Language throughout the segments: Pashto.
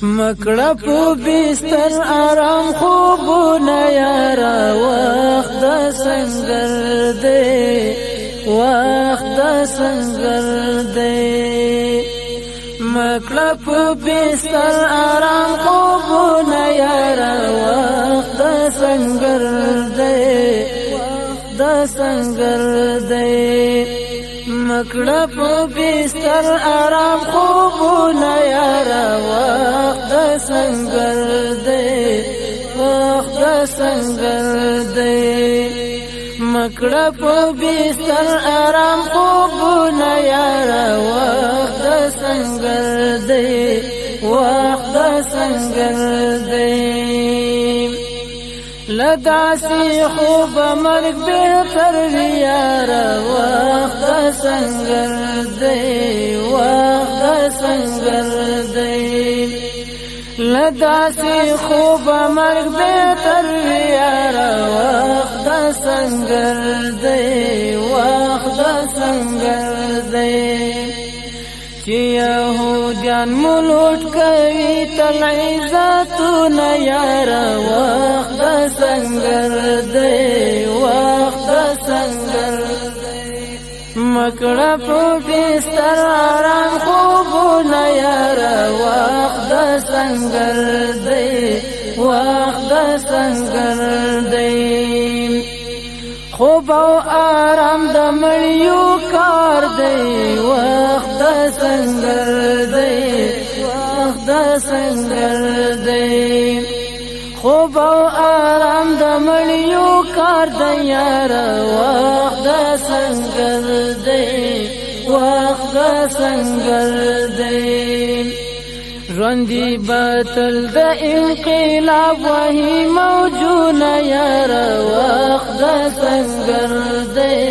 مکړه په بستر آرام خوبونه یاره وخت د سنگر دی وخت د سنگر دی مکړه په بستر آرام خوبونه یاره وخت د سنگر دی وخت د سنگر دی مکړه په بستر آرام خوبونه یاره وخت د سنگر دی وخت د سنگر دی مکړه په بستر آرام خوبونه یاره وخت د سنگر دی وخت د سنگر دی لداسي خوب مرګ بهتر وي یاره وخت د سنگر دی وخت د سنگر دی لداسي خوب مرګ بهتر وي یاره وخت د سنگر دی وخت د سنگر دی چې يهوديان ملوټ کوي تل عزتونه یاره وخت د سنگر دی وخت د سنگر دی مکړه په بستر آرام خوبونه یاره وخت د سنگر دی وخت د سنگر دی خوب او آرام د مړیو کار دی وخت د سنگر دی وخت د سنگر دی خوب او آرام د مړیو کار دی یاره وخت د سنگر دی وخت د سنگر دی ژوندي باطل د انقلاب وهي موجونه یاره وخت د سنگر دی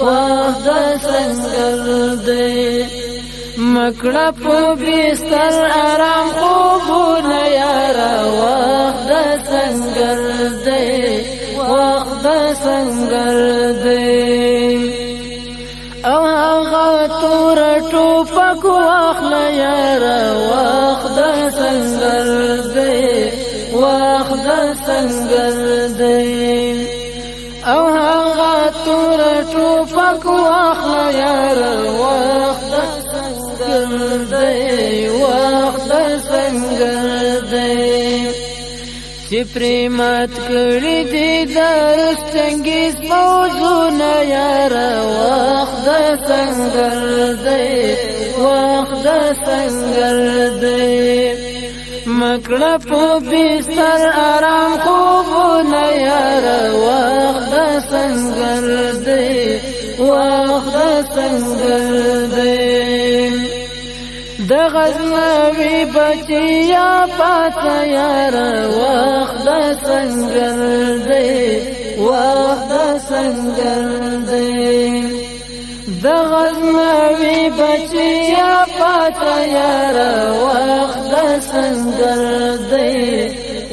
وخت د سنگر دی مکړه په بستر آرام خوبونه یاره وخت د سنگر دی وخت د سنگر دی او هغه تور ټوپک واخله یاره وخت د سنگر دی وخت د سنگر دی او هغه تور ټوپک واخله یاره وخت د سنگر دی وخت د سنگر دی چې پریمات کړي دي درس چنګیز موجونه یاره وخت د سنگر دی وخت د سنگر دی مکړه په بستر آرام خوبونه یاره وخت د سنگر دی وخت د سنگر دی د غزنوي بچیا پاته یاره وخت د سنگر دی وخت د سنگر دی د غزنوي بچیا پاته یاره وخت د سنگر دی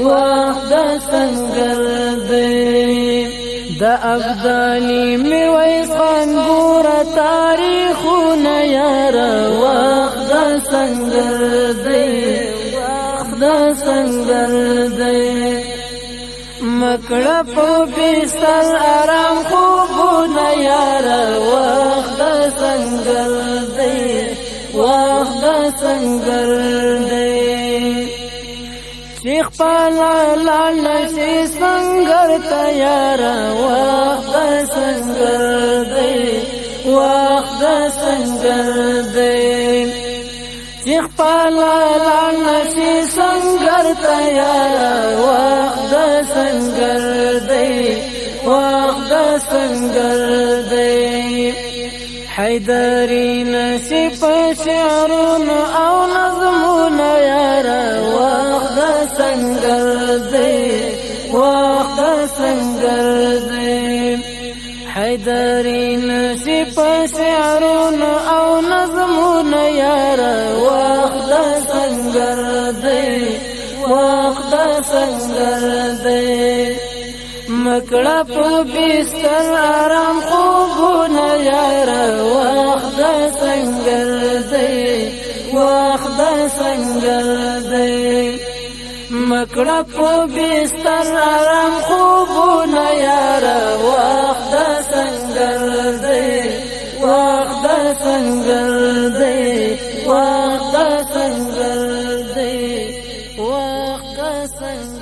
وخت د سنگر دی د ابدالي میرویس خان ګوره تاریخونه یاره وخت د سنگر دی وخت د سنگر دی مکړه په بستر آرام خوبونه یاره وخت د سنگر دی وخت د سنگر دی چې خپل لاړ نشي سنگر ته یاره وخت د سنگر دی وخت د سنگر دی چې خپل لاړ نشي سنگر ته یاره وخت د سنگر دی وخت د سنگر دی حیدری نشي په شعرونو او نظمونه یاره وخت د سنگر دی وخت د سنگر دی حیدری نشي په شعرونو او نظمونه یاره وخت د سنگر دی وخت د سنگر دی مکړه په بستر آرام خوبونه یاره وخت د سنگر دی وخت د سنگر دی مکړه په بستر آرام خوبونه یاره وخت د سنگر دی وخت د سنگر دی وخت د سنگر دی وخت د سنگر